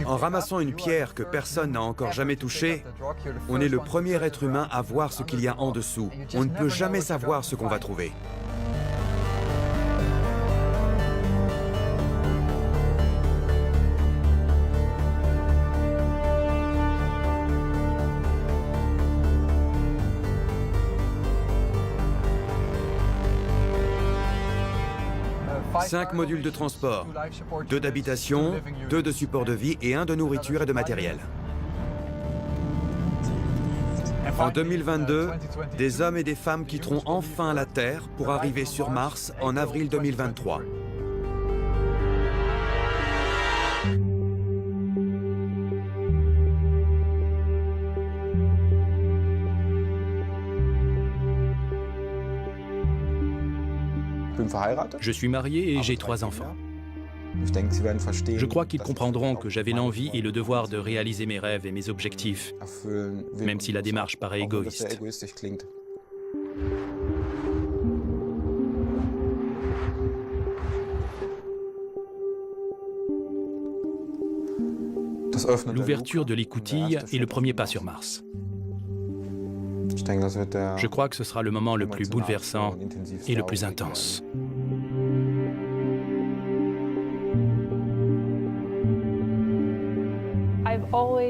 En ramassant une pierre que personne n'a encore jamais touchée, on est le premier être humain à voir ce qu'il y a en dessous. On ne peut jamais savoir ce qu'on va trouver. Cinq modules de transport, 2 d'habitation, 2 de support de vie et 1 de nourriture et de matériel. En 2022, des hommes et des femmes quitteront enfin la Terre pour arriver sur Mars en avril 2023. Je suis marié et j'ai 3 enfants. Je crois qu'ils comprendront que j'avais l'envie et le devoir de réaliser mes rêves et mes objectifs, même si la démarche paraît égoïste. L'ouverture de l'écoutille est le premier pas sur Mars. Je crois que ce sera le moment le plus bouleversant et le plus intense.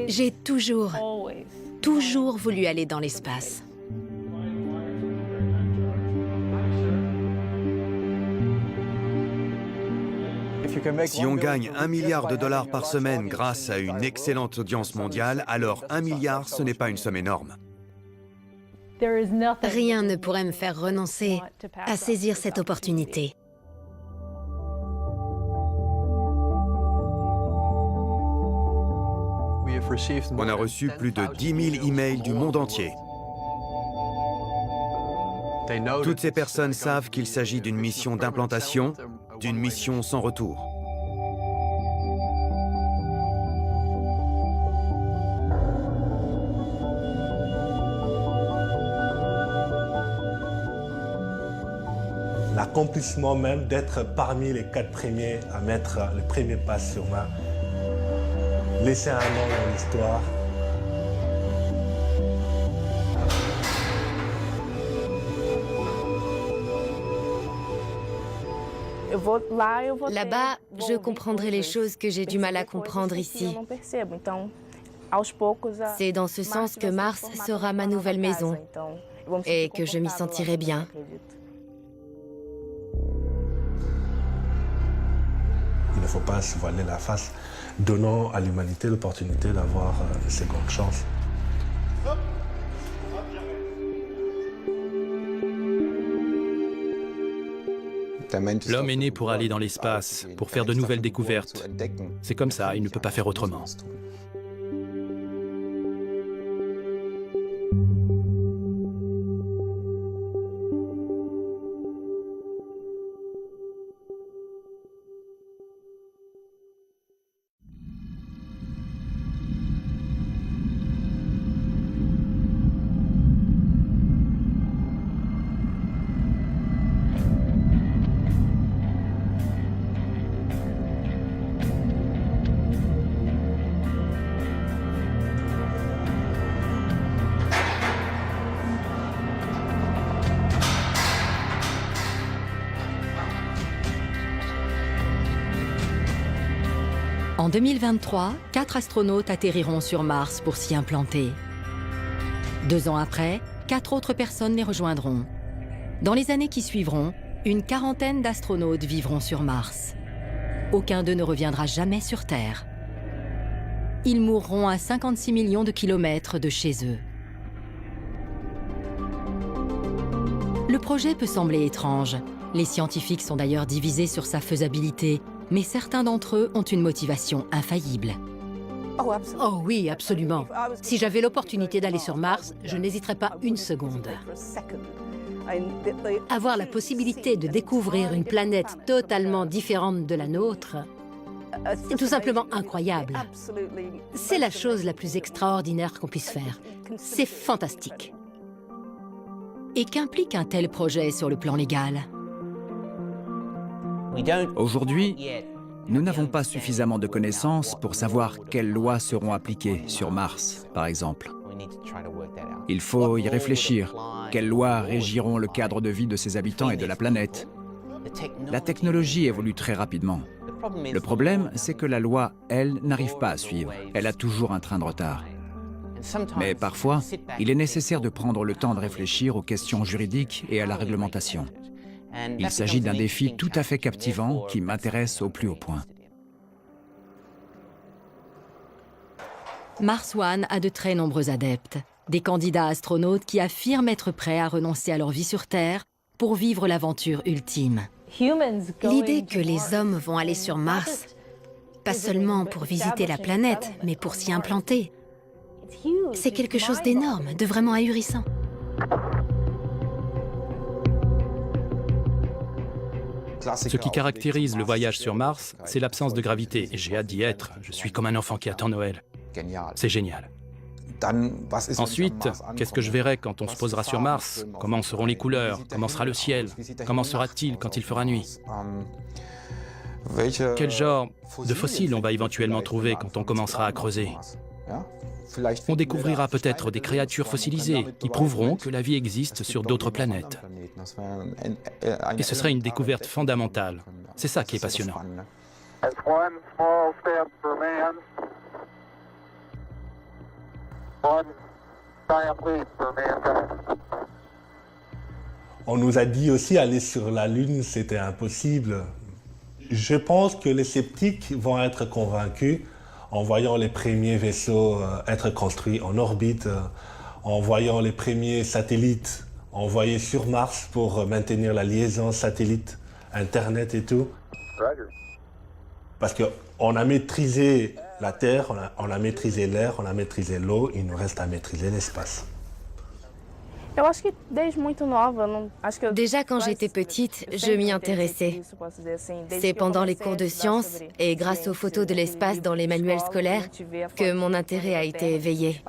J'ai toujours voulu aller dans l'espace. Si on gagne 1 milliard de dollars par semaine grâce à une excellente audience mondiale, alors 1 milliard, ce n'est pas une somme énorme. Rien ne pourrait me faire renoncer à saisir cette opportunité. On a reçu plus de 10 000 emails du monde entier. Toutes ces personnes savent qu'il s'agit d'une mission d'implantation, d'une mission sans retour. L'accomplissement même d'être parmi les 4 premiers à mettre le premier pas sur Mars, laisser un nom dans l'histoire. Là-bas, je comprendrai les choses que j'ai du mal à comprendre ici. C'est dans ce sens que Mars sera ma nouvelle maison et que je m'y sentirai bien. Il ne faut pas se voiler la face. Donnons à l'humanité l'opportunité d'avoir une seconde chance. L'homme est né pour aller dans l'espace, pour faire de nouvelles découvertes. C'est comme ça, il ne peut pas faire autrement. En 2023, 4 astronautes atterriront sur Mars pour s'y implanter. 2 ans après, 4 autres personnes les rejoindront. Dans les années qui suivront, une quarantaine d'astronautes vivront sur Mars. Aucun d'eux ne reviendra jamais sur Terre. Ils mourront à 56 millions de kilomètres de chez eux. Le projet peut sembler étrange. Les scientifiques sont d'ailleurs divisés sur sa faisabilité, mais certains d'entre eux ont une motivation infaillible. Oh oui, absolument. Si j'avais l'opportunité d'aller sur Mars, je n'hésiterais pas une seconde. Avoir la possibilité de découvrir une planète totalement différente de la nôtre, c'est tout simplement incroyable. C'est la chose la plus extraordinaire qu'on puisse faire. C'est fantastique. Et qu'implique un tel projet sur le plan légal ? Aujourd'hui, Nous n'avons pas suffisamment de connaissances pour savoir quelles lois seront appliquées sur Mars, par exemple. Il faut y réfléchir. Quelles lois régiront le cadre de vie de ses habitants et de la planète? La technologie évolue très rapidement. Le problème, c'est que la loi, elle, n'arrive pas à suivre. Elle a toujours un train de retard. Mais parfois, il est nécessaire de prendre le temps de réfléchir aux questions juridiques et à la réglementation. Il s'agit d'un défi tout à fait captivant qui m'intéresse au plus haut point. Mars One a de très nombreux adeptes, des candidats astronautes qui affirment être prêts à renoncer à leur vie sur Terre pour vivre l'aventure ultime. L'idée que les hommes vont aller sur Mars, pas seulement pour visiter la planète, mais pour s'y implanter, c'est quelque chose d'énorme, de vraiment ahurissant. Ce qui caractérise le voyage sur Mars, c'est l'absence de gravité. Et j'ai hâte d'y être. Je suis comme un enfant qui attend Noël. C'est génial. Ensuite, qu'est-ce que je verrai quand on se posera sur Mars? Comment seront les couleurs? Comment sera le ciel? Comment sera-t-il quand il fera nuit? Quel genre de fossiles on va éventuellement trouver quand on commencera à creuser? On découvrira peut-être des créatures fossilisées qui prouveront que la vie existe sur d'autres planètes. Et ce serait une découverte fondamentale. C'est ça qui est passionnant. On nous a dit aussi aller sur la Lune, c'était impossible. Je pense que les sceptiques vont être convaincus en voyant les premiers vaisseaux être construits en orbite, en voyant les premiers satellites envoyés sur Mars pour maintenir la liaison satellite, Internet et tout. Parce qu'on a maîtrisé la Terre, on a maîtrisé l'air, on a maîtrisé l'eau, il nous reste à maîtriser l'espace. Déjà quand j'étais petite, je m'y intéressais. C'est pendant les cours de sciences et grâce aux photos de l'espace dans les manuels scolaires que mon intérêt a été éveillé.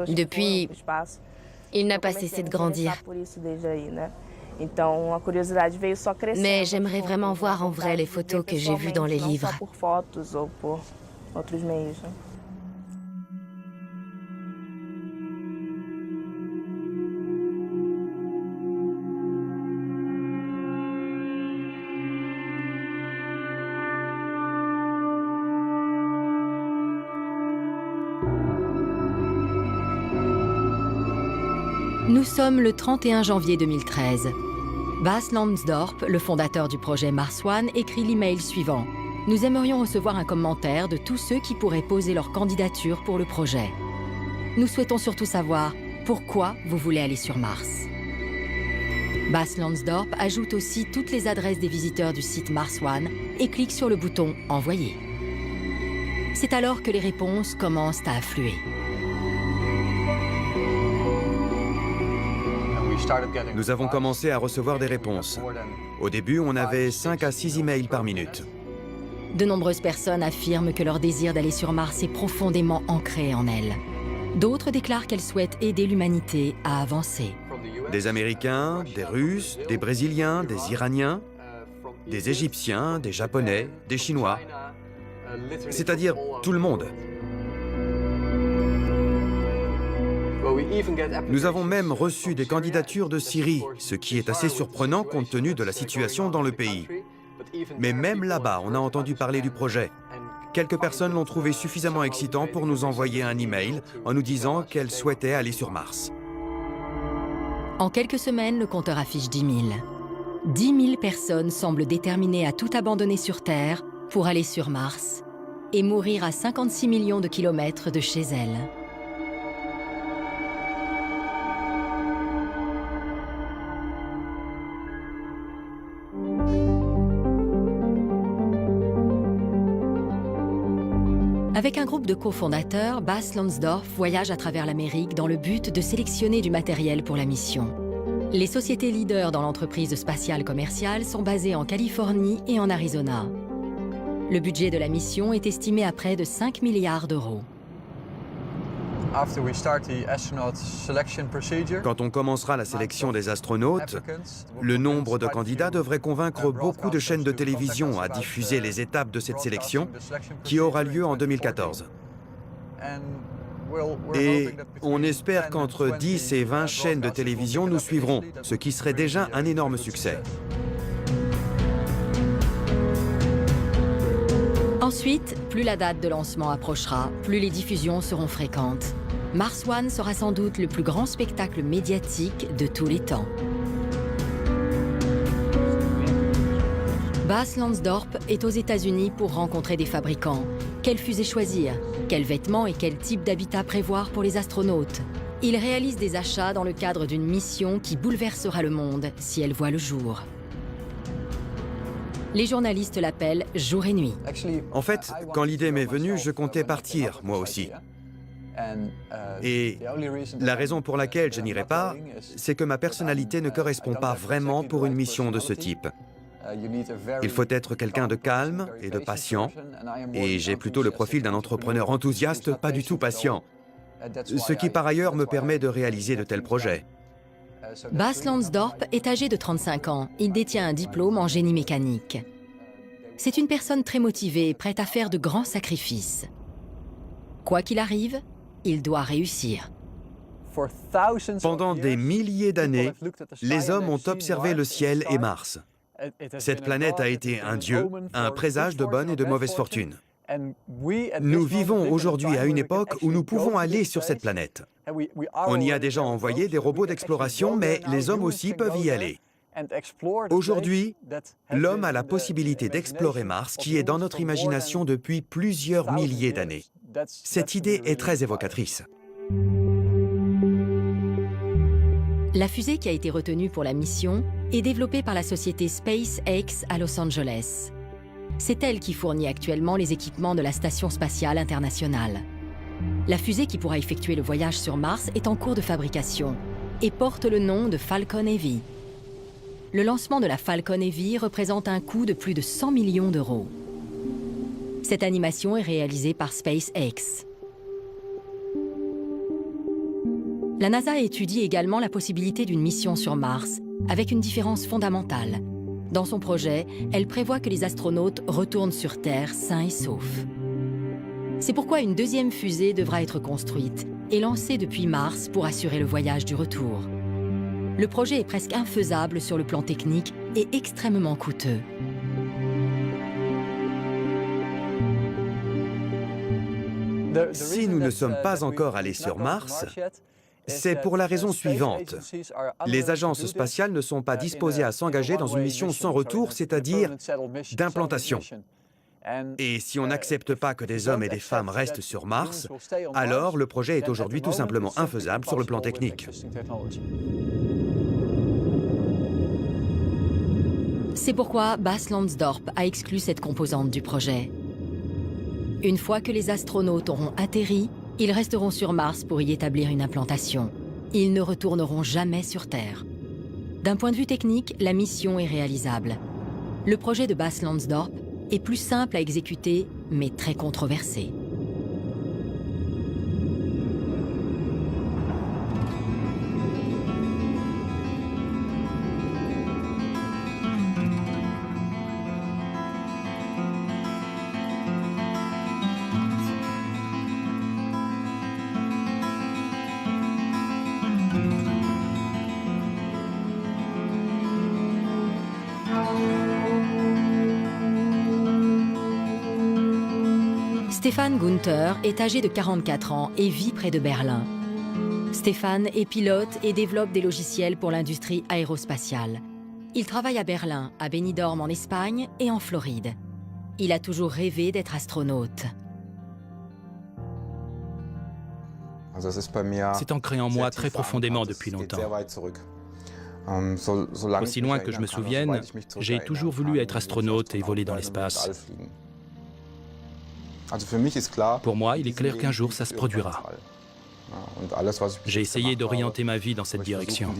Depuis, il n'a pas cessé de grandir. Mais j'aimerais vraiment voir en vrai les photos que j'ai vues dans les livres. Nous sommes le 31 janvier 2013. Bas Lansdorp, le fondateur du projet Mars One, écrit l'email suivant. Nous aimerions recevoir un commentaire de tous ceux qui pourraient poser leur candidature pour le projet. Nous souhaitons surtout savoir pourquoi vous voulez aller sur Mars. Bas Lansdorp ajoute aussi toutes les adresses des visiteurs du site Mars One et clique sur le bouton « Envoyer ». C'est alors que les réponses commencent à affluer. Nous avons commencé à recevoir des réponses. Au début, on avait 5 à 6 emails par minute. De nombreuses personnes affirment que leur désir d'aller sur Mars est profondément ancré en elles. D'autres déclarent qu'elles souhaitent aider l'humanité à avancer. Des Américains, des Russes, des Brésiliens, des Iraniens, des Égyptiens, des Japonais, des Chinois. C'est-à-dire tout le monde. Nous avons même reçu des candidatures de Syrie, ce qui est assez surprenant compte tenu de la situation dans le pays. Mais même là-bas, on a entendu parler du projet. Quelques personnes l'ont trouvé suffisamment excitant pour nous envoyer un email en nous disant qu'elles souhaitaient aller sur Mars. En quelques semaines, le compteur affiche 10 000. 10 000 personnes semblent déterminées à tout abandonner sur Terre pour aller sur Mars et mourir à 56 millions de kilomètres de chez elles. Avec un groupe de cofondateurs, Bas Lansdorp voyage à travers l'Amérique dans le but de sélectionner du matériel pour la mission. Les sociétés leaders dans l'entreprise spatiale commerciale sont basées en Californie et en Arizona. Le budget de la mission est estimé à près de 5 milliards d'euros. Quand on commencera la sélection des astronautes, le nombre de candidats devrait convaincre beaucoup de chaînes de télévision à diffuser les étapes de cette sélection qui aura lieu en 2014. Et on espère qu'entre 10 et 20 chaînes de télévision nous suivront, ce qui serait déjà un énorme succès. Ensuite, plus la date de lancement approchera, plus les diffusions seront fréquentes. Mars One sera sans doute le plus grand spectacle médiatique de tous les temps. Bas Lansdorp est aux États-Unis pour rencontrer des fabricants. Quelle fusée choisir? Quels vêtements et quel type d'habitat prévoir pour les astronautes? Il réalise des achats dans le cadre d'une mission qui bouleversera le monde si elle voit le jour. Les journalistes l'appellent jour et nuit. En fait, quand l'idée m'est venue, je comptais partir, moi aussi. Et la raison pour laquelle je n'irai pas, c'est que ma personnalité ne correspond pas vraiment pour une mission de ce type. Il faut être quelqu'un de calme et de patient, et j'ai plutôt le profil d'un entrepreneur enthousiaste, pas du tout patient, ce qui par ailleurs me permet de réaliser de tels projets. Bas Lansdorp est âgé de 35 ans. Il détient un diplôme en génie mécanique. C'est une personne très motivée, prête à faire de grands sacrifices. Quoi qu'il arrive, il doit réussir. Pendant des milliers d'années, les hommes ont observé le ciel et Mars. Cette planète a été un dieu, un présage de bonne et de mauvaise fortune. Nous vivons aujourd'hui à une époque où nous pouvons aller sur cette planète. On y a déjà envoyé des robots d'exploration, mais les hommes aussi peuvent y aller. Aujourd'hui, l'homme a la possibilité d'explorer Mars, qui est dans notre imagination depuis plusieurs milliers d'années. Cette idée est très évocatrice. La fusée qui a été retenue pour la mission est développée par la société SpaceX à Los Angeles. C'est elle qui fournit actuellement les équipements de la Station spatiale internationale. La fusée qui pourra effectuer le voyage sur Mars est en cours de fabrication et porte le nom de Falcon Heavy. Le lancement de la Falcon Heavy représente un coût de plus de 100 millions d'euros. Cette animation est réalisée par SpaceX. La NASA étudie également la possibilité d'une mission sur Mars, avec une différence fondamentale. Dans son projet, elle prévoit que les astronautes retournent sur Terre sains et saufs. C'est pourquoi une deuxième fusée devra être construite et lancée depuis Mars pour assurer le voyage du retour. Le projet est presque infaisable sur le plan technique et extrêmement coûteux. Si nous ne sommes pas encore allés sur Mars, c'est pour la raison suivante. Les agences spatiales ne sont pas disposées à s'engager dans une mission sans retour, c'est-à-dire d'implantation. Et si on n'accepte pas que des hommes et des femmes restent sur Mars, alors le projet est aujourd'hui tout simplement infaisable sur le plan technique. C'est pourquoi Bas Lansdorp a exclu cette composante du projet. Une fois que les astronautes auront atterri, ils resteront sur Mars pour y établir une implantation. Ils ne retourneront jamais sur Terre. D'un point de vue technique, la mission est réalisable. Le projet de Bas Lansdorp est plus simple à exécuter, mais très controversé. Stefan Günther est âgé de 44 ans et vit près de Berlin. Stefan est pilote et développe des logiciels pour l'industrie aérospatiale. Il travaille à Berlin, à Benidorm en Espagne et en Floride. Il a toujours rêvé d'être astronaute. C'est ancré en moi très profondément depuis longtemps. Aussi loin que je me souvienne, j'ai toujours voulu être astronaute et voler dans l'espace. Pour moi, il est clair qu'un jour, ça se produira. J'ai essayé d'orienter ma vie dans cette direction.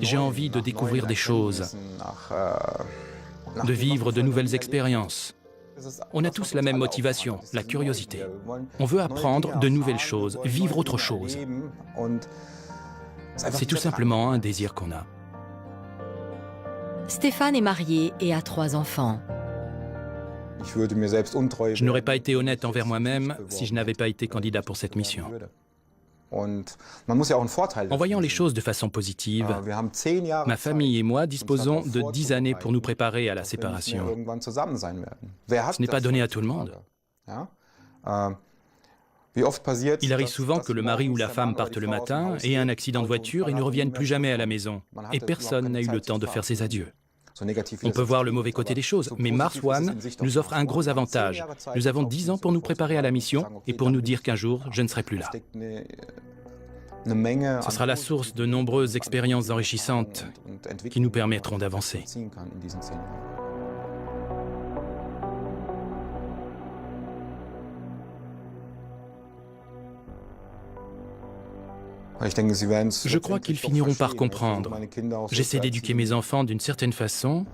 J'ai envie de découvrir des choses, de vivre de nouvelles expériences. On a tous la même motivation, la curiosité. On veut apprendre de nouvelles choses, vivre autre chose. C'est tout simplement un désir qu'on a. Stéphane est marié et a 3 enfants. Je n'aurais pas été honnête envers moi-même si je n'avais pas été candidat pour cette mission. En voyant les choses de façon positive, ma famille et moi disposons de 10 années pour nous préparer à la séparation. Ce n'est pas donné à tout le monde. Il arrive souvent que le mari ou la femme partent le matin et un accident de voiture et ne reviennent plus jamais à la maison. Et personne n'a eu le temps de faire ses adieux. On peut voir le mauvais côté des choses, mais Mars One nous offre un gros avantage. Nous avons 10 ans pour nous préparer à la mission et pour nous dire qu'un jour, je ne serai plus là. Ce sera la source de nombreuses expériences enrichissantes qui nous permettront d'avancer. Je crois qu'ils finiront par comprendre. J'essaie d'éduquer mes enfants d'une certaine façon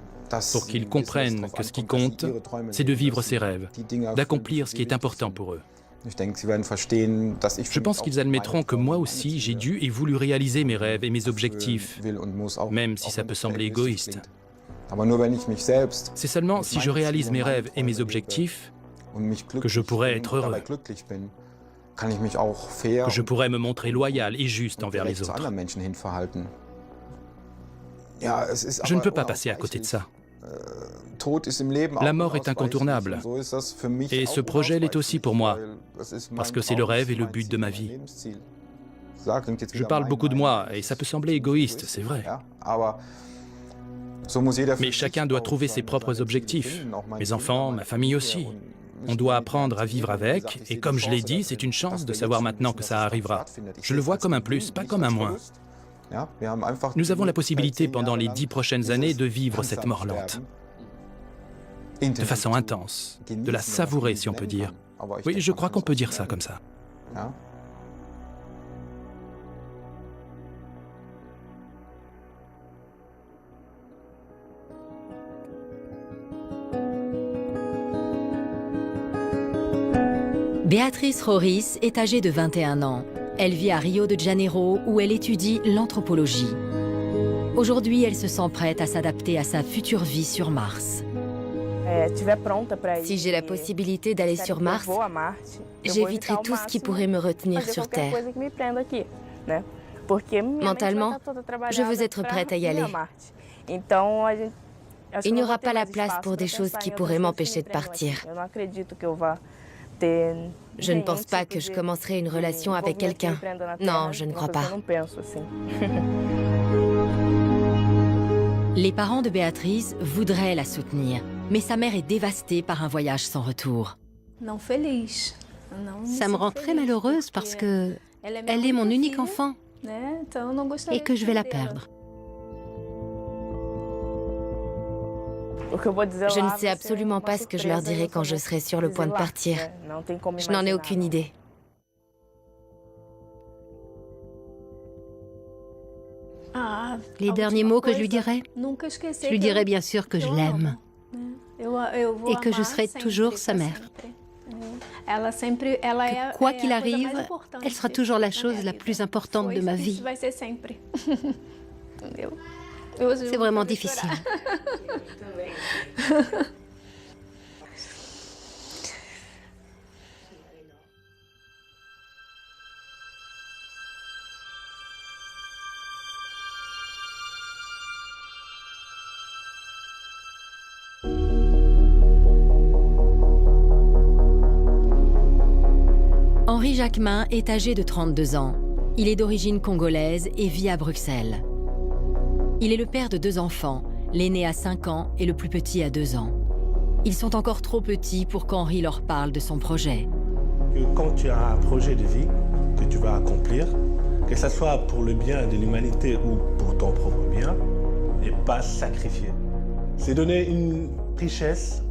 pour qu'ils comprennent que ce qui compte, c'est de vivre ses rêves, d'accomplir ce qui est important pour eux. Je pense qu'ils admettront que moi aussi, j'ai dû et voulu réaliser mes rêves et mes objectifs, même si ça peut sembler égoïste. C'est seulement si je réalise mes rêves et mes objectifs que je pourrai être heureux, que je pourrai me montrer loyal et juste envers les autres. Je ne peux pas passer à côté de ça. La mort est incontournable. Et ce projet l'est aussi pour moi, parce que c'est le rêve et le but de ma vie. Je parle beaucoup de moi, et ça peut sembler égoïste, c'est vrai. Mais chacun doit trouver ses propres objectifs. Mes enfants, ma famille aussi. On doit apprendre à vivre avec, et comme je l'ai dit, c'est une chance de savoir maintenant que ça arrivera. Je le vois comme un plus, pas comme un moins. Nous avons la possibilité pendant les 10 prochaines années de vivre cette mort lente. De façon intense, de la savourer si on peut dire. Oui, je crois qu'on peut dire ça comme ça. Béatrice Roriz est âgée de 21 ans. Elle vit à Rio de Janeiro où elle étudie l'anthropologie. Aujourd'hui, elle se sent prête à s'adapter à sa future vie sur Mars. Si j'ai la possibilité d'aller sur Mars, j'éviterai tout ce qui pourrait me retenir sur Terre. Mentalement, je veux être prête à y aller. Il n'y aura pas la place pour des choses qui pourraient m'empêcher de partir. Je ne pense pas que je commencerai une relation avec quelqu'un. Non, je ne crois pas. Les parents de Béatrice voudraient la soutenir, mais sa mère est dévastée par un voyage sans retour. Ça me rend très malheureuse parce que elle est mon unique enfant et que je vais la perdre. Je ne sais absolument pas ce que je leur dirai quand je serai sur le point de partir. Je n'en ai aucune idée. Les derniers mots que je lui dirai bien sûr que je l'aime et que je serai toujours sa mère. Que quoi qu'il arrive, elle sera toujours la chose la plus importante de ma vie. C'est vraiment difficile. Henri Jacquemin est âgé de 32 ans. Il est d'origine congolaise et vit à Bruxelles. Il est le père de 2 enfants, l'aîné a 5 ans et le plus petit a 2 ans. Ils sont encore trop petits pour qu'Henri leur parle de son projet. Quand tu as un projet de vie que tu vas accomplir, que ce soit pour le bien de l'humanité ou pour ton propre bien, et pas sacrifier. C'est donner une richesse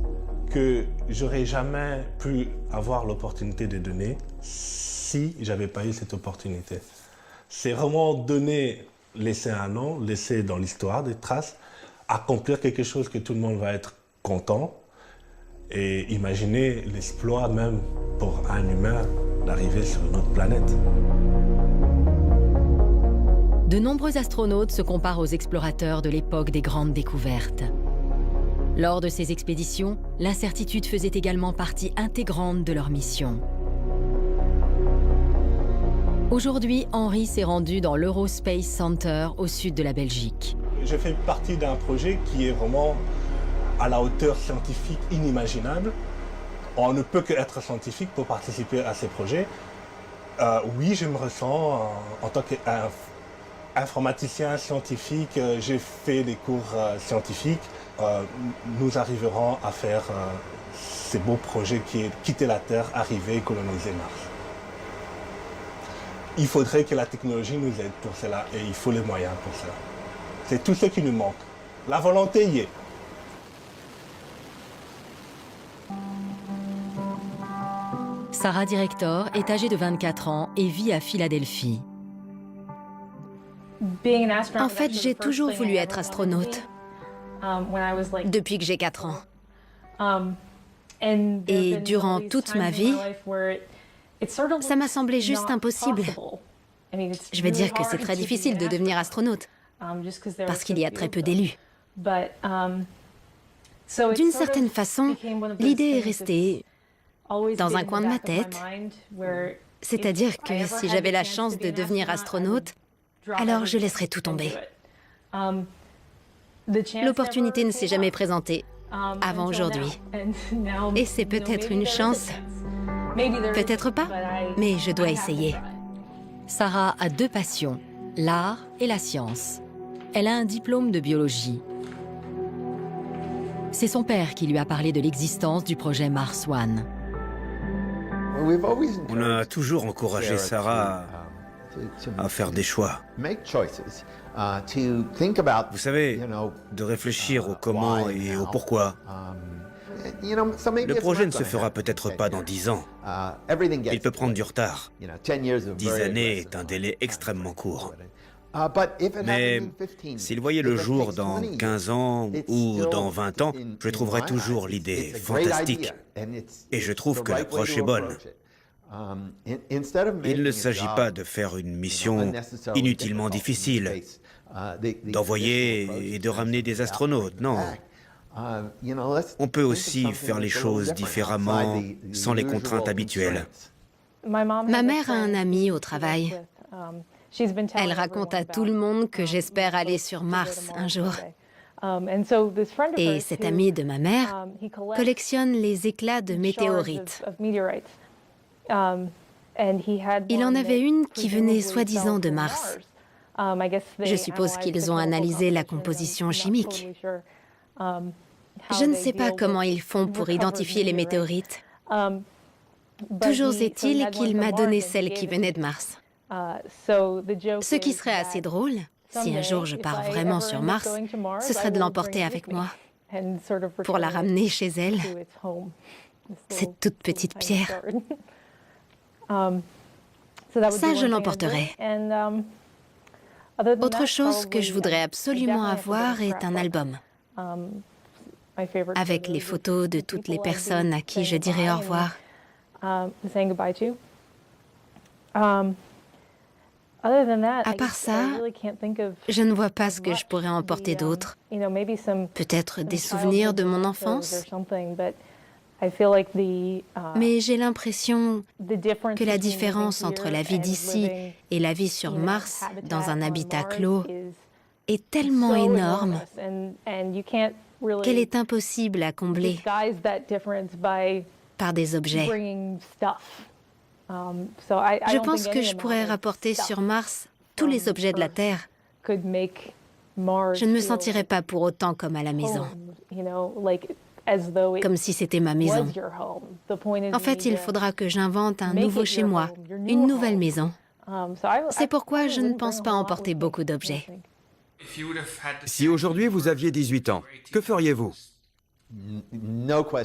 que j'aurais jamais pu avoir l'opportunité de donner si j'avais pas eu cette opportunité. C'est vraiment donner, laisser un nom, laisser dans l'histoire des traces, accomplir quelque chose que tout le monde va être content Et imaginez l'exploit même pour un humain d'arriver sur une autre planète. De nombreux astronautes se comparent aux explorateurs de l'époque des grandes découvertes. Lors de ces expéditions, l'incertitude faisait également partie intégrante de leur mission. Aujourd'hui, Henri s'est rendu dans l'Eurospace Center au sud de la Belgique. Je fais partie d'un projet qui est vraiment à la hauteur scientifique inimaginable. On ne peut qu'être scientifique pour participer à ces projets. Oui, je me ressens en tant qu'informaticien scientifique, j'ai fait des cours scientifiques. Nous arriverons à faire ces beaux projets qui est quitter la Terre, arriver et coloniser Mars. Il faudrait que la technologie nous aide pour cela et il faut les moyens pour cela. C'est tout ce qui nous manque. La volonté y est. Sarah Director est âgée de 24 ans et vit à Philadelphie. En fait, j'ai toujours voulu être astronaute, depuis que j'ai 4 ans. Et durant toute ma vie, ça m'a semblé juste impossible. je vais dire que c'est très difficile de devenir astronaute, parce qu'il y a très peu d'élus. D'une certaine façon, l'idée est restée dans un coin de ma tête. C'est-à-dire que si j'avais la chance de devenir astronaute, alors je laisserais tout tomber. L'opportunité ne s'est jamais présentée avant aujourd'hui. Et c'est peut-être une chance, peut-être pas, mais je dois essayer. Sarah a 2 passions, l'art et la science. Elle a un diplôme de biologie. C'est son père qui lui a parlé de l'existence du projet Mars One. On a toujours encouragé Sarah à faire des choix. Vous savez, de réfléchir au comment et au pourquoi. Le projet ne se fera peut-être pas dans 10 ans. Il peut prendre du retard. 10 années est un délai extrêmement court. Mais s'il voyait le jour dans 15 ans ou dans 20 ans, je trouverais toujours l'idée fantastique. Et je trouve que l'approche est bonne. Il ne s'agit pas de faire une mission inutilement difficile, d'envoyer et de ramener des astronautes, non. On peut aussi faire les choses différemment, sans les contraintes habituelles. Ma mère a un ami au travail. Elle raconte à tout le monde que j'espère aller sur Mars un jour. Et cet ami de ma mère collectionne les éclats de météorites. Il en avait une qui venait soi-disant de Mars. Je suppose qu'ils ont analysé la composition chimique. Je ne sais pas comment ils font pour identifier les météorites. Toujours est-il qu'il m'a donné celle qui venait de Mars. Ce qui serait assez drôle, si un jour je pars vraiment sur Mars, ce serait de l'emporter avec moi, pour la ramener chez elle. Cette toute petite pierre. Ça, je l'emporterai. Autre chose que je voudrais absolument avoir est un album, avec les photos de toutes les personnes à qui je dirai au revoir. À part ça, je ne vois pas ce que je pourrais emporter d'autre. Peut-être des souvenirs de mon enfance. Mais j'ai l'impression que la différence entre la vie d'ici et la vie sur Mars, dans un habitat clos, est tellement énorme qu'elle est impossible à combler par des objets. Je pense que je pourrais rapporter sur Mars tous les objets de la Terre. Je ne me sentirais pas pour autant comme à la maison, comme si c'était ma maison. En fait, il faudra que j'invente un nouveau chez moi, une nouvelle maison. C'est pourquoi je ne pense pas emporter beaucoup d'objets. Si aujourd'hui vous aviez 18 ans, que feriez-vous?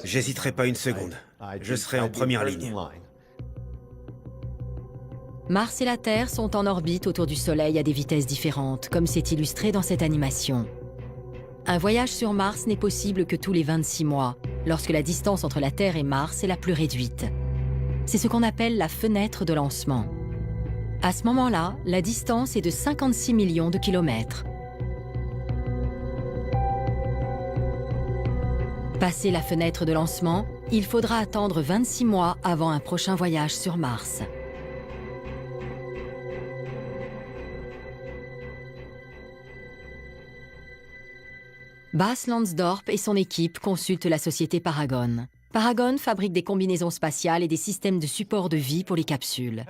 J'hésiterai pas une seconde. Je serai en première ligne. Mars et la Terre sont en orbite autour du Soleil à des vitesses différentes, comme c'est illustré dans cette animation. Un voyage sur Mars n'est possible que tous les 26 mois, lorsque la distance entre la Terre et Mars est la plus réduite. C'est ce qu'on appelle la fenêtre de lancement. À ce moment-là, la distance est de 56 millions de kilomètres. Passé la fenêtre de lancement, il faudra attendre 26 mois avant un prochain voyage sur Mars. Bas Lansdorp et son équipe consultent la société Paragon. Paragon fabrique des combinaisons spatiales et des systèmes de support de vie pour les capsules.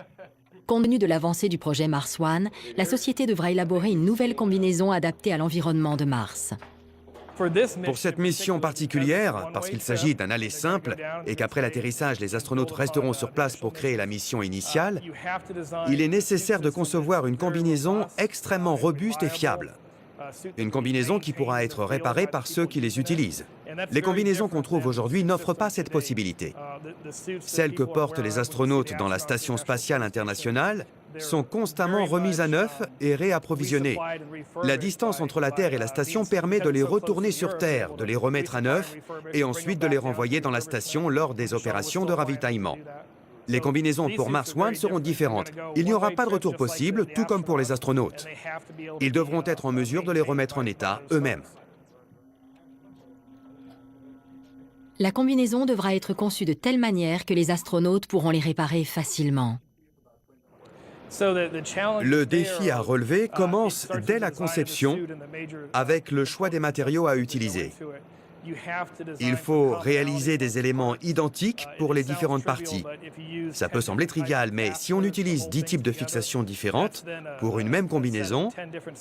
Compte tenu de l'avancée du projet Mars One, la société devra élaborer une nouvelle combinaison adaptée à l'environnement de Mars. Pour cette mission particulière, parce qu'il s'agit d'un aller simple et qu'après l'atterrissage, les astronautes resteront sur place pour créer la mission initiale, il est nécessaire de concevoir une combinaison extrêmement robuste et fiable. Une combinaison qui pourra être réparée par ceux qui les utilisent. Les combinaisons qu'on trouve aujourd'hui n'offrent pas cette possibilité. Celles que portent les astronautes dans la Station spatiale internationale sont constamment remises à neuf et réapprovisionnées. La distance entre la Terre et la station permet de les retourner sur Terre, de les remettre à neuf et ensuite de les renvoyer dans la station lors des opérations de ravitaillement. Les combinaisons pour Mars One seront différentes. Il n'y aura pas de retour possible, tout comme pour les astronautes. Ils devront être en mesure de les remettre en état eux-mêmes. La combinaison devra être conçue de telle manière que les astronautes pourront les réparer facilement. Le défi à relever commence dès la conception avec le choix des matériaux à utiliser. Il faut réaliser des éléments identiques pour les différentes parties. Ça peut sembler trivial, mais si on utilise 10 types de fixations différentes pour une même combinaison,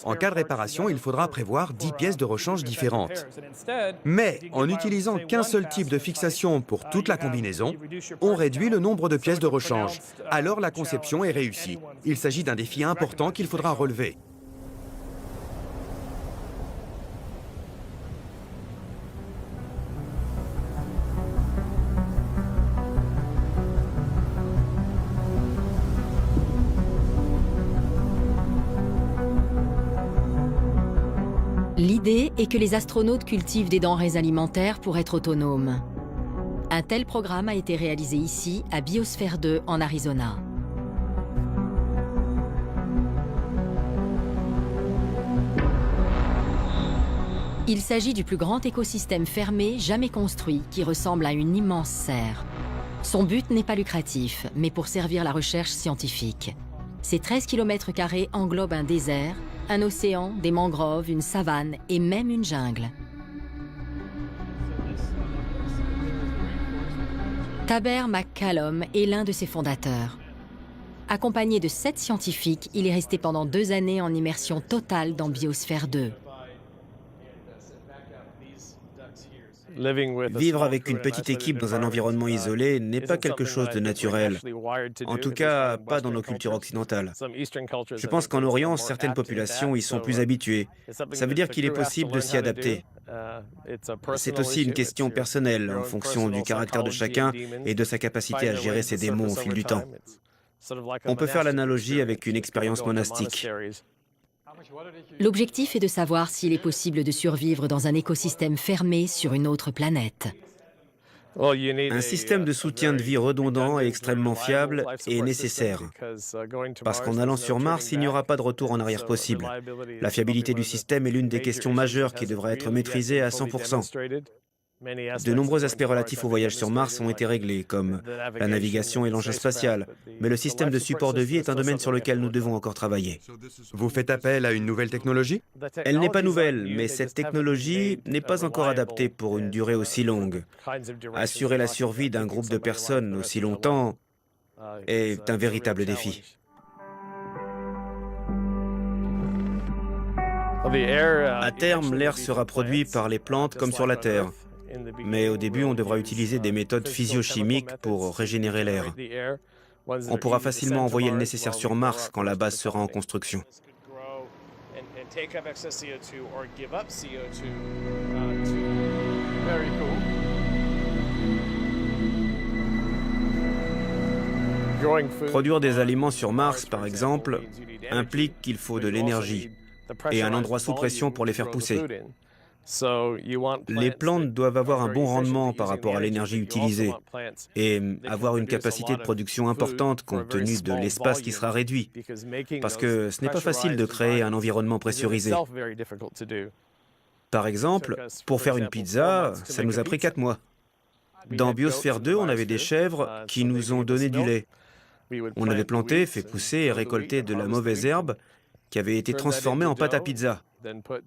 en cas de réparation, il faudra prévoir 10 pièces de rechange différentes. Mais en n'utilisant qu'un seul type de fixation pour toute la combinaison, on réduit le nombre de pièces de rechange. Alors la conception est réussie. Il s'agit d'un défi important qu'il faudra relever. L'idée est que les astronautes cultivent des denrées alimentaires pour être autonomes. Un tel programme a été réalisé ici, à Biosphère 2, en Arizona. Il s'agit du plus grand écosystème fermé jamais construit, qui ressemble à une immense serre. Son but n'est pas lucratif, mais pour servir la recherche scientifique. Ces 13 km² englobent un désert, un océan, des mangroves, une savane et même une jungle. Taber McCallum est l'un de ses fondateurs. Accompagné de 7 scientifiques, il est resté pendant 2 années en immersion totale dans Biosphère 2. Vivre avec une petite équipe dans un environnement isolé n'est pas quelque chose de naturel. En tout cas, pas dans nos cultures occidentales. Je pense qu'en Orient, certaines populations y sont plus habituées. Ça veut dire qu'il est possible de s'y adapter. C'est aussi une question personnelle, en fonction du caractère de chacun et de sa capacité à gérer ses démons au fil du temps. On peut faire l'analogie avec une expérience monastique. L'objectif est de savoir s'il est possible de survivre dans un écosystème fermé sur une autre planète. Un système de soutien de vie redondant et extrêmement fiable est nécessaire. Parce qu'en allant sur Mars, il n'y aura pas de retour en arrière possible. La fiabilité du système est l'une des questions majeures qui devra être maîtrisée à 100%. De nombreux aspects relatifs au voyage sur Mars ont été réglés, comme la navigation et l'engin spatial. Mais le système de support de vie est un domaine sur lequel nous devons encore travailler. Vous faites appel à une nouvelle technologie? Elle n'est pas nouvelle, mais cette technologie n'est pas encore adaptée pour une durée aussi longue. Assurer la survie d'un groupe de personnes aussi longtemps est un véritable défi. À terme, l'air sera produit par les plantes comme sur la Terre. Mais au début, on devra utiliser des méthodes physiochimiques pour régénérer l'air. On pourra facilement envoyer le nécessaire sur Mars quand la base sera en construction. Produire des aliments sur Mars, par exemple, implique qu'il faut de l'énergie et un endroit sous pression pour les faire pousser. Les plantes doivent avoir un bon rendement par rapport à l'énergie utilisée et avoir une capacité de production importante compte tenu de l'espace qui sera réduit, parce que ce n'est pas facile de créer un environnement pressurisé. Par exemple, pour faire une pizza, ça nous a pris 4 mois. Dans Biosphère 2, on avait des chèvres qui nous ont donné du lait. On avait planté, fait pousser et récolté de la mauvaise herbe qui avait été transformée en pâte à pizza.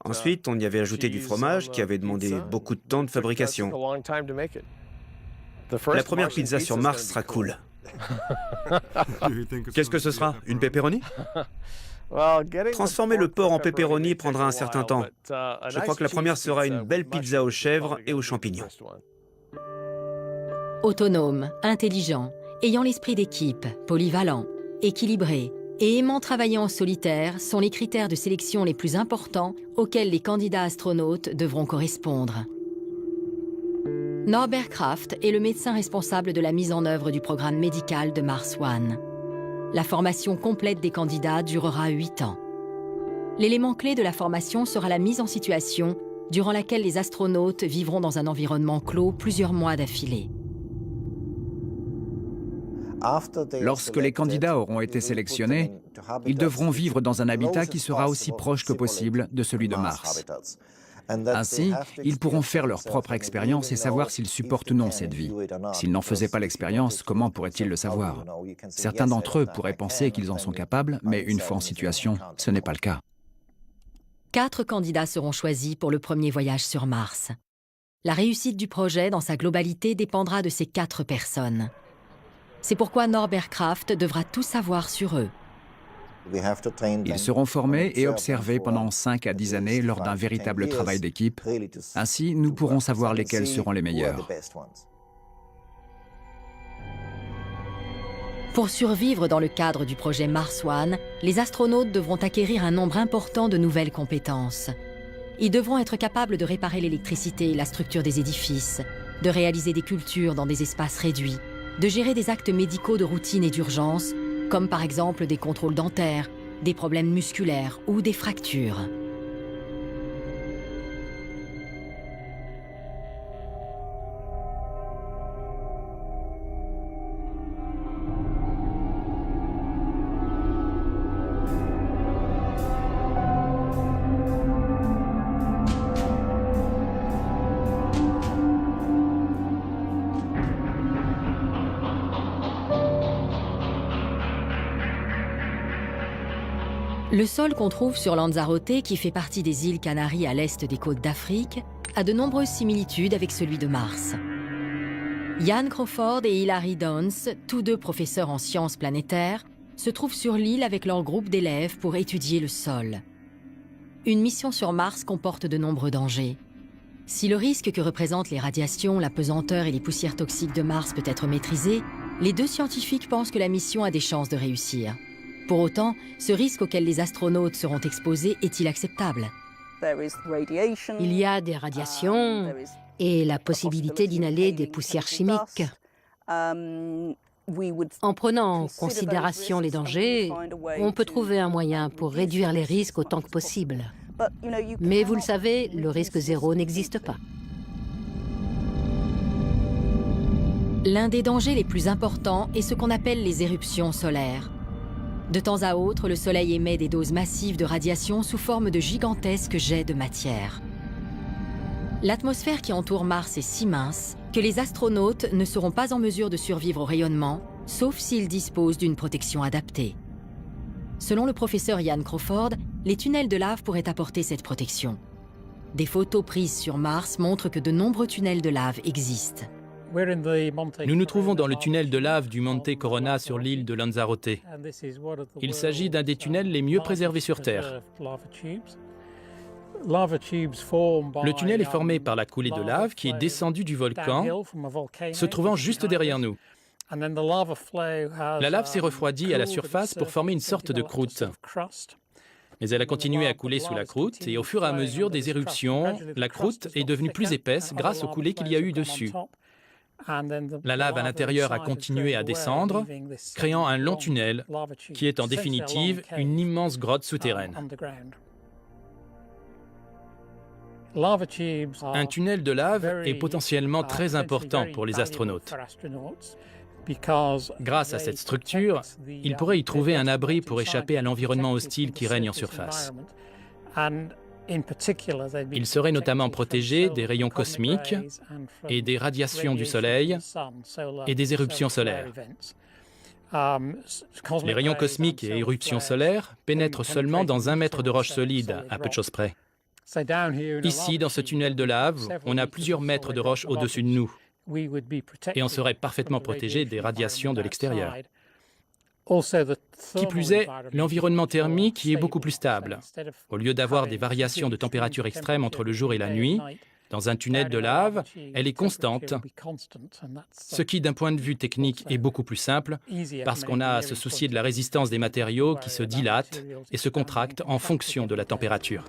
Ensuite, on y avait ajouté du fromage qui avait demandé beaucoup de temps de fabrication. La première pizza sur Mars sera cool. Qu'est-ce que ce sera? Une pepperoni? Transformer le porc en pepperoni prendra un certain temps. Je crois que la première sera une belle pizza aux chèvres et aux champignons. Autonome, intelligent, ayant l'esprit d'équipe, polyvalent, équilibré et aimant travailler en solitaire sont les critères de sélection les plus importants auxquels les candidats astronautes devront correspondre. Norbert Kraft est le médecin responsable de la mise en œuvre du programme médical de Mars One. La formation complète des candidats durera 8 ans. L'élément clé de la formation sera la mise en situation durant laquelle les astronautes vivront dans un environnement clos plusieurs mois d'affilée. Lorsque les candidats auront été sélectionnés, ils devront vivre dans un habitat qui sera aussi proche que possible de celui de Mars. Ainsi, ils pourront faire leur propre expérience et savoir s'ils supportent ou non cette vie. S'ils n'en faisaient pas l'expérience, comment pourraient-ils le savoir? Certains d'entre eux pourraient penser qu'ils en sont capables, mais une fois en situation, ce n'est pas le cas. 4 candidats seront choisis pour le premier voyage sur Mars. La réussite du projet dans sa globalité dépendra de ces 4 personnes. C'est pourquoi Norbert Kraft devra tout savoir sur eux. Ils seront formés et observés pendant 5 à 10 années lors d'un véritable travail d'équipe. Ainsi, nous pourrons savoir lesquels seront les meilleurs. Pour survivre dans le cadre du projet Mars One, les astronautes devront acquérir un nombre important de nouvelles compétences. Ils devront être capables de réparer l'électricité et la structure des édifices, de réaliser des cultures dans des espaces réduits, de gérer des actes médicaux de routine et d'urgence, comme par exemple des contrôles dentaires, des problèmes musculaires ou des fractures. Le sol qu'on trouve sur Lanzarote, qui fait partie des îles Canaries à l'est des côtes d'Afrique, a de nombreuses similitudes avec celui de Mars. Ian Crawford et Hilary Downs, tous deux professeurs en sciences planétaires, se trouvent sur l'île avec leur groupe d'élèves pour étudier le sol. Une mission sur Mars comporte de nombreux dangers. Si le risque que représentent les radiations, la pesanteur et les poussières toxiques de Mars peut être maîtrisé, les 2 scientifiques pensent que la mission a des chances de réussir. Pour autant, ce risque auquel les astronautes seront exposés est-il acceptable? Il y a des radiations et la possibilité d'inhaler des poussières chimiques. En prenant en considération les dangers, on peut trouver un moyen pour réduire les risques autant que possible. Mais vous le savez, le risque zéro n'existe pas. L'un des dangers les plus importants est ce qu'on appelle les éruptions solaires. De temps à autre, le Soleil émet des doses massives de radiation sous forme de gigantesques jets de matière. L'atmosphère qui entoure Mars est si mince que les astronautes ne seront pas en mesure de survivre au rayonnement, sauf s'ils disposent d'une protection adaptée. Selon le professeur Ian Crawford, les tunnels de lave pourraient apporter cette protection. Des photos prises sur Mars montrent que de nombreux tunnels de lave existent. Nous nous trouvons dans le tunnel de lave du Monte Corona sur l'île de Lanzarote. Il s'agit d'un des tunnels les mieux préservés sur Terre. Le tunnel est formé par la coulée de lave qui est descendue du volcan, se trouvant juste derrière nous. La lave s'est refroidie à la surface pour former une sorte de croûte. Mais elle a continué à couler sous la croûte et au fur et à mesure des éruptions, la croûte est devenue plus épaisse grâce aux coulées qu'il y a eu dessus. La lave à l'intérieur a continué à descendre, créant un long tunnel qui est en définitive une immense grotte souterraine. Un tunnel de lave est potentiellement très important pour les astronautes. Grâce à cette structure, ils pourraient y trouver un abri pour échapper à l'environnement hostile qui règne en surface. Ils seraient notamment protégés des rayons cosmiques et des radiations du Soleil et des éruptions solaires. Les rayons cosmiques et éruptions solaires pénètrent seulement dans 1 mètre de roche solide, à peu de choses près. Ici, dans ce tunnel de lave, on a plusieurs mètres de roche au-dessus de nous, et on serait parfaitement protégé des radiations de l'extérieur. Qui plus est, l'environnement thermique y est beaucoup plus stable. Au lieu d'avoir des variations de température extrêmes entre le jour et la nuit, dans un tunnel de lave, elle est constante, ce qui, d'un point de vue technique, est beaucoup plus simple, parce qu'on a à se soucier de la résistance des matériaux qui se dilatent et se contractent en fonction de la température.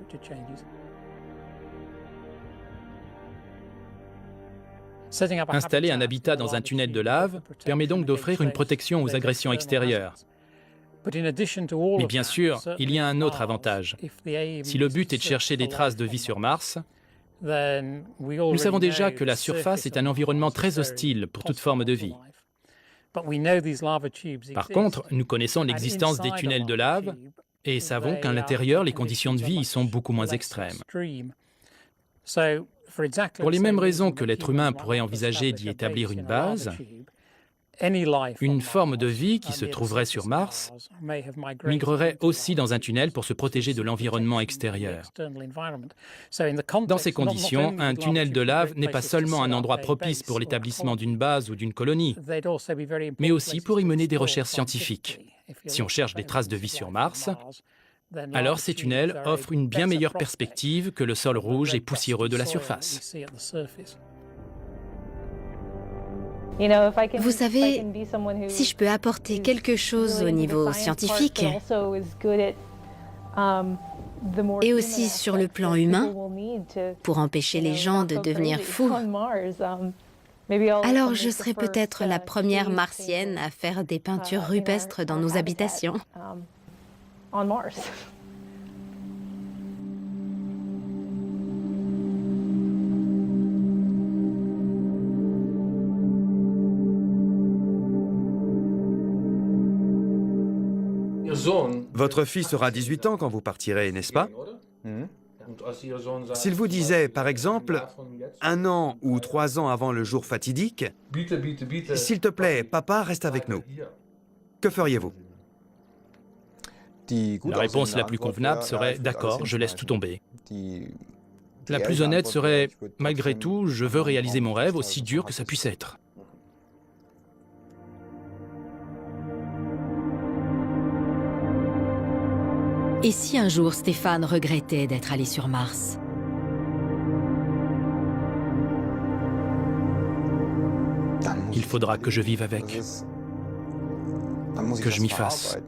Installer un habitat dans un tunnel de lave permet donc d'offrir une protection aux agressions extérieures. Mais bien sûr, il y a un autre avantage. Si le but est de chercher des traces de vie sur Mars, nous savons déjà que la surface est un environnement très hostile pour toute forme de vie. Par contre, nous connaissons l'existence des tunnels de lave et savons qu'à l'intérieur, les conditions de vie y sont beaucoup moins extrêmes. Pour les mêmes raisons que l'être humain pourrait envisager d'y établir une base, une forme de vie qui se trouverait sur Mars migrerait aussi dans un tunnel pour se protéger de l'environnement extérieur. Dans ces conditions, un tunnel de lave n'est pas seulement un endroit propice pour l'établissement d'une base ou d'une colonie, mais aussi pour y mener des recherches scientifiques. Si on cherche des traces de vie sur Mars, alors ces tunnels offrent une bien meilleure perspective que le sol rouge et poussiéreux de la surface. Vous savez, si je peux apporter quelque chose au niveau scientifique et aussi sur le plan humain, pour empêcher les gens de devenir fous, alors je serai peut-être la première martienne à faire des peintures rupestres dans nos habitations. Votre fils aura 18 ans quand vous partirez, n'est-ce pas? S'il vous disait, par exemple, 1 an ou 3 ans avant le jour fatidique, « S'il te plaît, papa, reste avec nous », que feriez-vous? La réponse la plus convenable serait « D'accord, je laisse tout tomber ». La plus honnête serait « Malgré tout, je veux réaliser mon rêve, aussi dur que ça puisse être ». Et si un jour Stéphane regrettait d'être allé sur Mars? Il faudra que je vive avec, que je m'y fasse.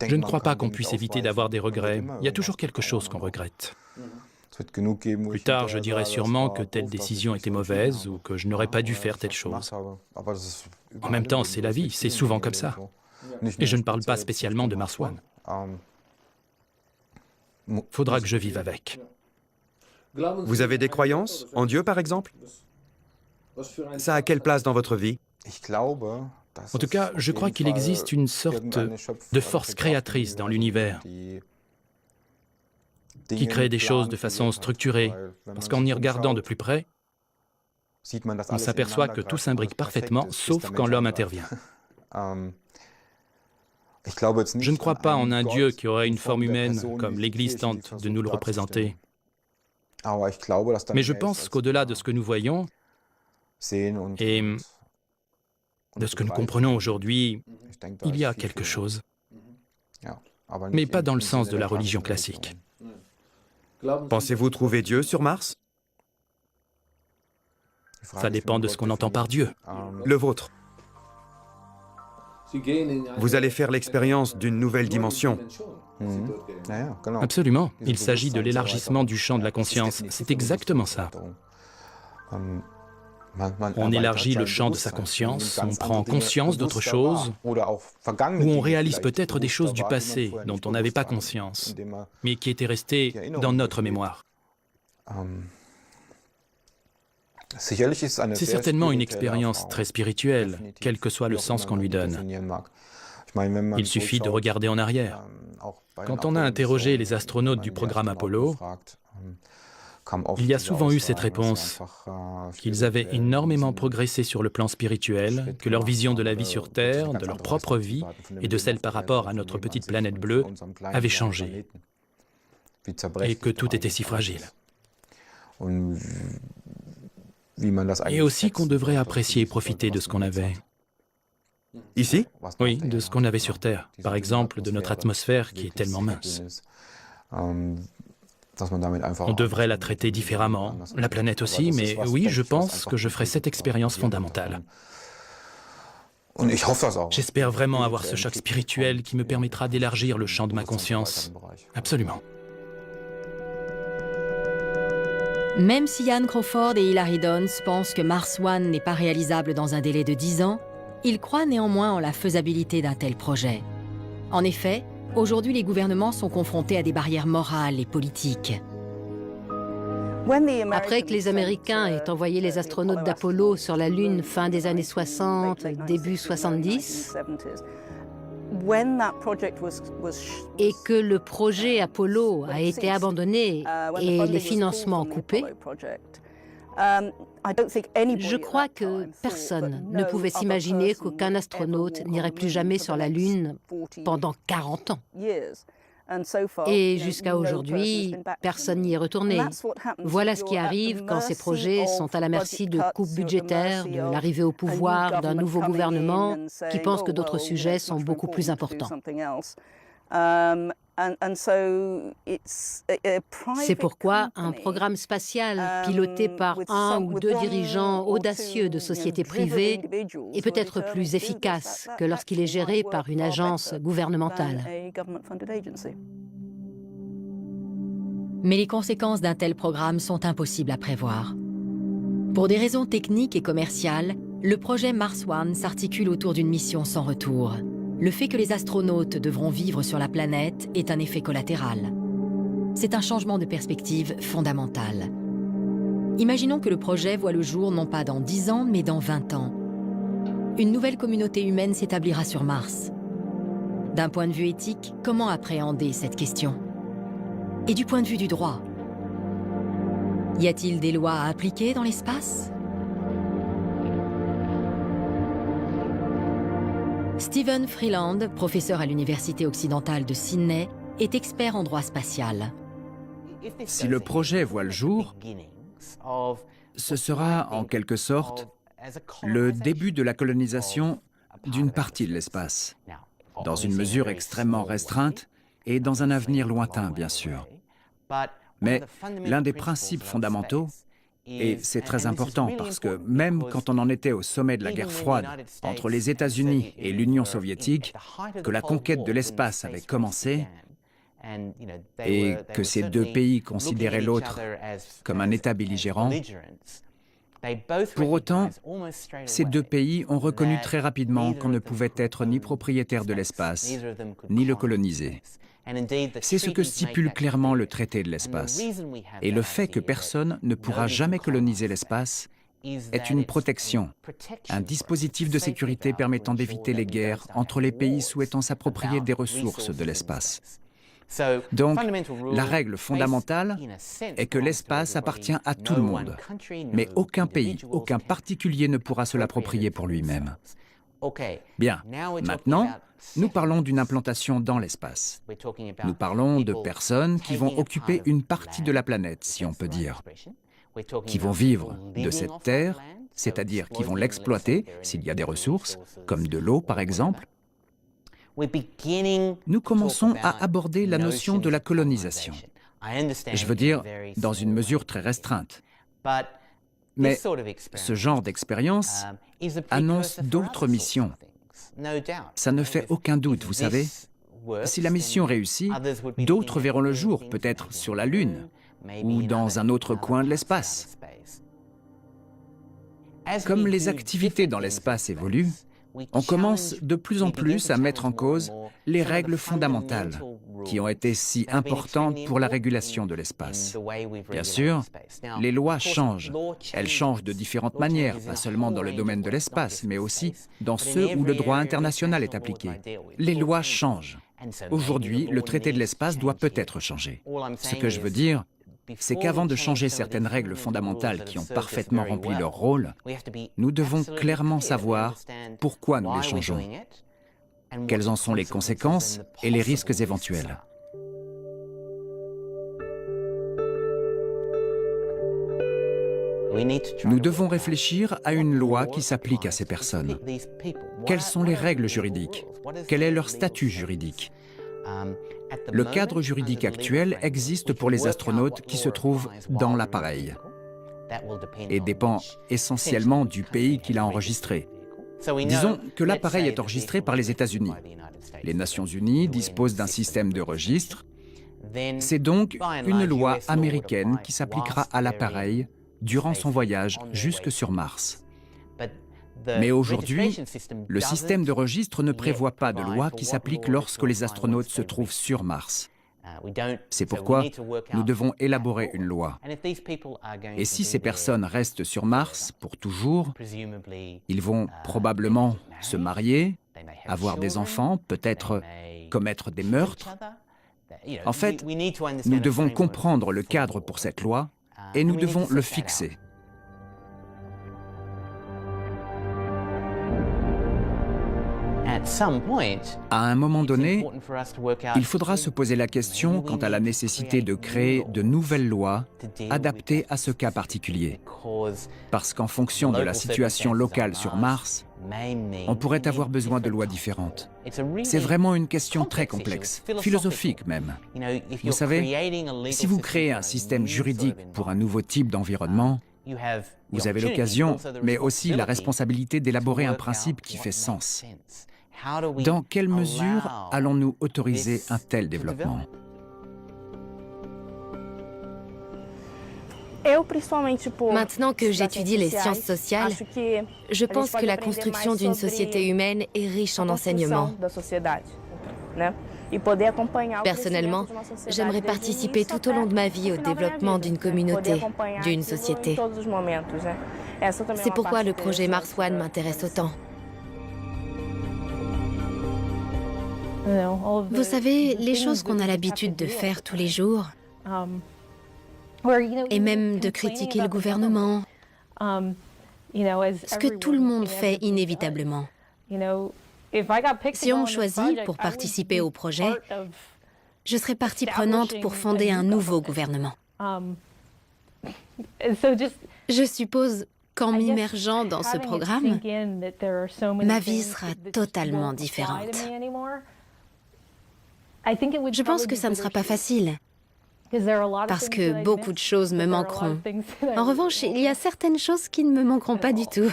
Je ne crois pas qu'on puisse éviter d'avoir des regrets. Il y a toujours quelque chose qu'on regrette. Plus tard, je dirai sûrement que telle décision était mauvaise ou que je n'aurais pas dû faire telle chose. En même temps, c'est la vie, c'est souvent comme ça. Et je ne parle pas spécialement de Mars One. Faudra que je vive avec. Vous avez des croyances? En Dieu, par exemple? Ça a quelle place dans votre vie? En tout cas, je crois qu'il existe une sorte de force créatrice dans l'univers qui crée des choses de façon structurée, parce qu'en y regardant de plus près, on s'aperçoit que tout s'imbrique parfaitement, sauf quand l'homme intervient. Je ne crois pas en un Dieu qui aurait une forme humaine, comme l'Église tente de nous le représenter. Mais je pense qu'au-delà de ce que nous voyons et de ce que nous comprenons aujourd'hui, il y a quelque chose. Mais pas dans le sens de la religion classique. Pensez-vous trouver Dieu sur Mars? Ça dépend de ce qu'on entend par Dieu. Le vôtre. Vous allez faire l'expérience d'une nouvelle dimension. Absolument. Il s'agit de l'élargissement du champ de la conscience. C'est exactement ça. On élargit le champ de sa conscience, on prend conscience d'autres choses, ou on réalise peut-être des choses du passé dont on n'avait pas conscience, mais qui étaient restées dans notre mémoire. C'est certainement une expérience très spirituelle, quel que soit le sens qu'on lui donne. Il suffit de regarder en arrière. Quand on a interrogé les astronautes du programme Apollo, il y a souvent eu cette réponse, qu'ils avaient énormément progressé sur le plan spirituel, que leur vision de la vie sur Terre, de leur propre vie et de celle par rapport à notre petite planète bleue avait changé, et que tout était si fragile. Et aussi qu'on devrait apprécier et profiter de ce qu'on avait. Ici? Oui, de ce qu'on avait sur Terre. Par exemple, de notre atmosphère qui est tellement mince. On devrait la traiter différemment, la planète aussi, mais oui, je pense que je ferai cette expérience fondamentale. J'espère vraiment avoir ce choc spirituel qui me permettra d'élargir le champ de ma conscience. Absolument. Même si Ian Crawford et Hilary Dons pensent que Mars One n'est pas réalisable dans un délai de 10 ans, ils croient néanmoins en la faisabilité d'un tel projet. En effet, aujourd'hui, les gouvernements sont confrontés à des barrières morales et politiques. Après que les Américains aient envoyé les astronautes d'Apollo sur la Lune fin des années 60, début 70, et que le projet Apollo a été abandonné et les financements coupés, je crois que personne ne pouvait s'imaginer qu'aucun astronaute n'irait plus jamais sur la Lune pendant 40 ans. Et jusqu'à aujourd'hui, personne n'y est retourné. Voilà ce qui arrive quand ces projets sont à la merci de coupes budgétaires, de l'arrivée au pouvoir d'un nouveau gouvernement qui pense que d'autres sujets sont beaucoup plus importants. C'est pourquoi un programme spatial piloté par un ou deux dirigeants audacieux de sociétés privées est peut-être plus efficace que lorsqu'il est géré par une agence gouvernementale. Mais les conséquences d'un tel programme sont impossibles à prévoir. Pour des raisons techniques et commerciales, le projet Mars One s'articule autour d'une mission sans retour. Le fait que les astronautes devront vivre sur la planète est un effet collatéral. C'est un changement de perspective fondamental. Imaginons que le projet voit le jour non pas dans 10 ans, mais dans 20 ans. Une nouvelle communauté humaine s'établira sur Mars. D'un point de vue éthique, comment appréhender cette question? Et du point de vue du droit, y a-t-il des lois à appliquer dans l'espace? Stephen Freeland, professeur à l'Université occidentale de Sydney, est expert en droit spatial. Si le projet voit le jour, ce sera en quelque sorte le début de la colonisation d'une partie de l'espace, dans une mesure extrêmement restreinte et dans un avenir lointain, bien sûr. Mais l'un des principes fondamentaux, et c'est très important parce que même quand on en était au sommet de la guerre froide entre les États-Unis et l'Union soviétique, que la conquête de l'espace avait commencé et que ces deux pays considéraient l'autre comme un État belligérant, pour autant, ces deux pays ont reconnu très rapidement qu'on ne pouvait être ni propriétaire de l'espace, ni le coloniser. C'est ce que stipule clairement le traité de l'espace. Et le fait que personne ne pourra jamais coloniser l'espace est une protection, un dispositif de sécurité permettant d'éviter les guerres entre les pays souhaitant s'approprier des ressources de l'espace. Donc, la règle fondamentale est que l'espace appartient à tout le monde, mais aucun pays, aucun particulier ne pourra se l'approprier pour lui-même. Bien, maintenant, nous parlons d'une implantation dans l'espace. Nous parlons de personnes qui vont occuper une partie de la planète, si on peut dire, qui vont vivre de cette terre, c'est-à-dire qui vont l'exploiter, s'il y a des ressources, comme de l'eau par exemple. Nous commençons à aborder la notion de la colonisation. Je veux dire, dans une mesure très restreinte. Mais ce genre d'expérience annonce d'autres missions. Ça ne fait aucun doute, vous savez. Si la mission réussit, d'autres verront le jour, peut-être sur la Lune ou dans un autre coin de l'espace. Comme les activités dans l'espace évoluent, on commence de plus en plus à mettre en cause les règles fondamentales qui ont été si importantes pour la régulation de l'espace. Bien sûr, les lois changent. Elles changent de différentes manières, pas seulement dans le domaine de l'espace, mais aussi dans ceux où le droit international est appliqué. Les lois changent. Aujourd'hui, le traité de l'espace doit peut-être changer. Ce que je veux dire, c'est qu'avant de changer certaines règles fondamentales qui ont parfaitement rempli leur rôle, nous devons clairement savoir pourquoi nous les changeons, quelles en sont les conséquences et les risques éventuels. Nous devons réfléchir à une loi qui s'applique à ces personnes. Quelles sont les règles juridiques? Quel est leur statut juridique? Le cadre juridique actuel existe pour les astronautes qui se trouvent dans l'appareil et dépend essentiellement du pays qui l'a enregistré. Disons que l'appareil est enregistré par les États-Unis. Les Nations Unies disposent d'un système de registre. C'est donc une loi américaine qui s'appliquera à l'appareil durant son voyage jusque sur Mars. Mais aujourd'hui, le système de registre ne prévoit pas de loi qui s'applique lorsque les astronautes se trouvent sur Mars. C'est pourquoi nous devons élaborer une loi. Et si ces personnes restent sur Mars pour toujours, ils vont probablement se marier, avoir des enfants, peut-être commettre des meurtres. En fait, nous devons comprendre le cadre pour cette loi et nous devons le fixer. À un moment donné, il faudra se poser la question quant à la nécessité de créer de nouvelles lois adaptées à ce cas particulier. Parce qu'en fonction de la situation locale sur Mars, on pourrait avoir besoin de lois différentes. C'est vraiment une question très complexe, philosophique même. Vous savez, si vous créez un système juridique pour un nouveau type d'environnement, vous avez l'occasion, mais aussi la responsabilité d'élaborer un principe qui fait sens. Dans quelle mesure allons-nous autoriser un tel développement? Maintenant que j'étudie les sciences sociales, je pense que la construction d'une société humaine est riche en enseignements. Personnellement, j'aimerais participer tout au long de ma vie au développement d'une communauté, d'une société. C'est pourquoi le projet Mars One m'intéresse autant. Vous savez, les choses qu'on a l'habitude de faire tous les jours, et même de critiquer le gouvernement, ce que tout le monde fait inévitablement. Si on me choisit pour participer au projet, je serai partie prenante pour fonder un nouveau gouvernement. Je suppose qu'en m'immergeant dans ce programme, ma vie sera totalement différente. Je pense que ça ne sera pas facile, parce que beaucoup de choses me manqueront. En revanche, il y a certaines choses qui ne me manqueront pas du tout.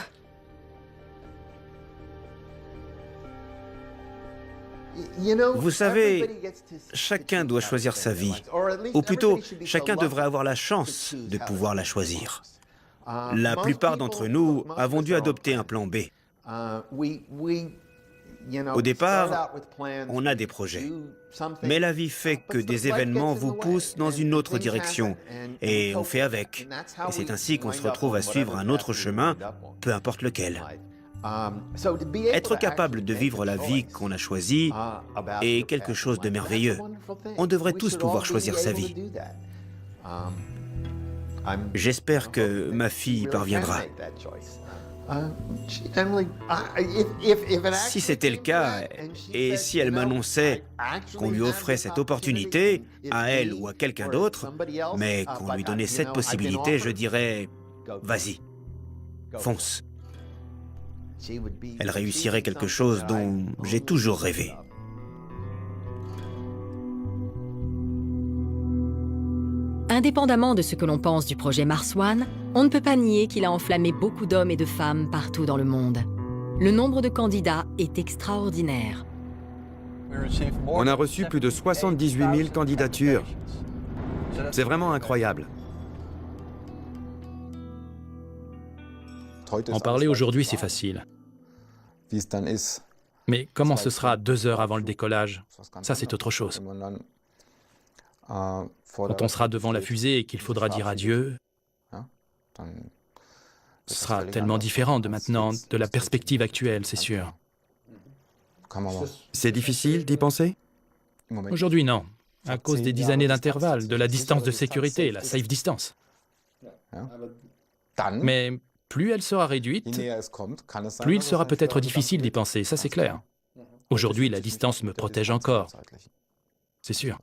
Vous savez, chacun doit choisir sa vie. Ou plutôt, chacun devrait avoir la chance de pouvoir la choisir. La plupart d'entre nous avons dû adopter un plan B. Au départ, on a des projets. Mais la vie fait que des événements vous poussent dans une autre direction. Et on fait avec. Et c'est ainsi qu'on se retrouve à suivre un autre chemin, peu importe lequel. Être capable de vivre la vie qu'on a choisie est quelque chose de merveilleux. On devrait tous pouvoir choisir sa vie. J'espère que ma fille y parviendra. Si c'était le cas, et si elle m'annonçait qu'on lui offrait cette opportunité, à elle ou à quelqu'un d'autre, mais qu'on lui donnait cette possibilité, je dirais, vas-y, fonce. Elle réussirait quelque chose dont j'ai toujours rêvé. Indépendamment de ce que l'on pense du projet Mars One, on ne peut pas nier qu'il a enflammé beaucoup d'hommes et de femmes partout dans le monde. Le nombre de candidats est extraordinaire. On a reçu plus de 78 000 candidatures. C'est vraiment incroyable. En parler aujourd'hui, c'est facile. Mais comment ce sera 2 heures avant le décollage? Ça, c'est autre chose. Quand on sera devant la fusée et qu'il faudra dire adieu, ce sera tellement différent de maintenant, de la perspective actuelle, c'est sûr. C'est difficile d'y penser? Aujourd'hui, non. À cause des 10 années d'intervalle, de la distance de sécurité, la safe distance. Mais plus elle sera réduite, plus il sera peut-être difficile d'y penser, ça c'est clair. Aujourd'hui, la distance me protège encore. C'est sûr.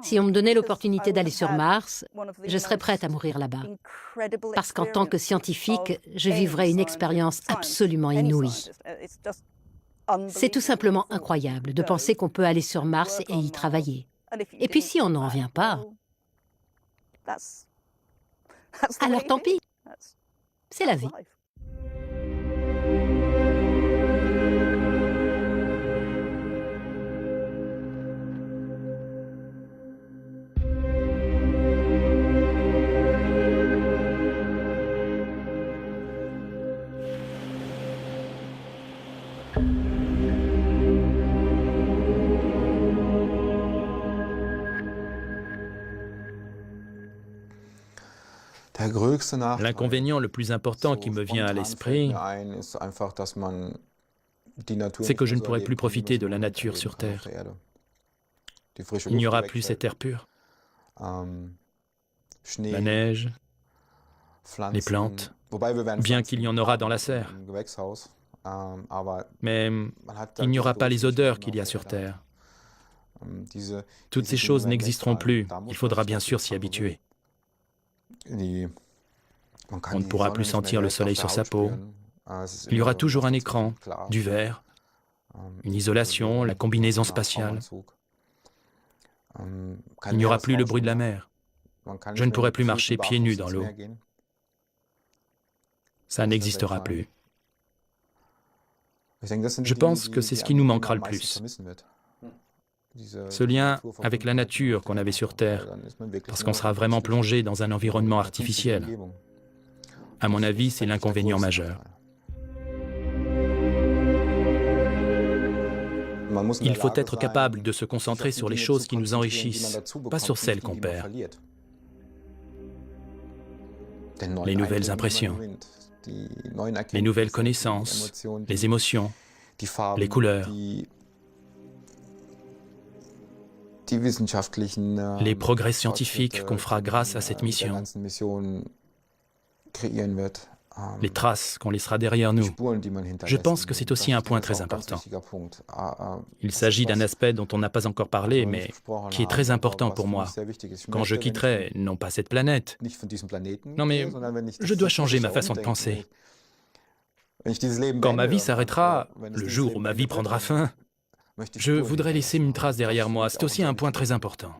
Si on me donnait l'opportunité d'aller sur Mars, je serais prête à mourir là-bas. Parce qu'en tant que scientifique, je vivrais une expérience absolument inouïe. C'est tout simplement incroyable de penser qu'on peut aller sur Mars et y travailler. Et puis si on n'en vient pas, alors tant pis. C'est la vie. L'inconvénient le plus important qui me vient à l'esprit, c'est que je ne pourrai plus profiter de la nature sur Terre. Il n'y aura plus cet air pur. La neige, les plantes, bien qu'il y en aura dans la serre. Mais il n'y aura pas les odeurs qu'il y a sur Terre. Toutes ces choses n'existeront plus. Il faudra bien sûr s'y habituer. On ne pourra plus sentir le soleil sur sa peau. Il y aura toujours un écran, du verre, une isolation, la combinaison spatiale. Il n'y aura plus le bruit de la mer. Je ne pourrai plus marcher pieds nus dans l'eau. Ça n'existera plus. Je pense que c'est ce qui nous manquera le plus. Ce lien avec la nature qu'on avait sur Terre, parce qu'on sera vraiment plongé dans un environnement artificiel. À mon avis, c'est l'inconvénient majeur. Il faut être capable de se concentrer sur les choses qui nous enrichissent, pas sur celles qu'on perd. Les nouvelles impressions, les nouvelles connaissances, les émotions, les couleurs, les progrès scientifiques qu'on fera grâce à cette mission, les traces qu'on laissera derrière nous. Je pense que c'est aussi un point très important. Il s'agit d'un aspect dont on n'a pas encore parlé, mais qui est très important pour moi. Quand je quitterai, non pas cette planète, non mais je dois changer ma façon de penser. Quand ma vie s'arrêtera, le jour où ma vie prendra fin, je voudrais laisser une trace derrière moi. C'est aussi un point très important.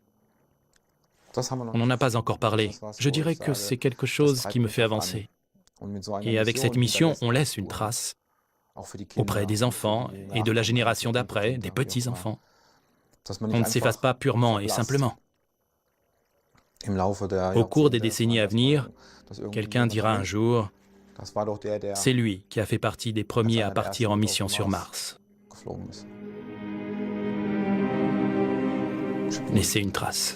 On n'en a pas encore parlé. Je dirais que c'est quelque chose qui me fait avancer. Et avec cette mission, on laisse une trace auprès des enfants et de la génération d'après, des petits-enfants. On ne s'efface pas purement et simplement. Au cours des décennies à venir, quelqu'un dira un jour, c'est lui qui a fait partie des premiers à partir en mission sur Mars. Laisser une trace.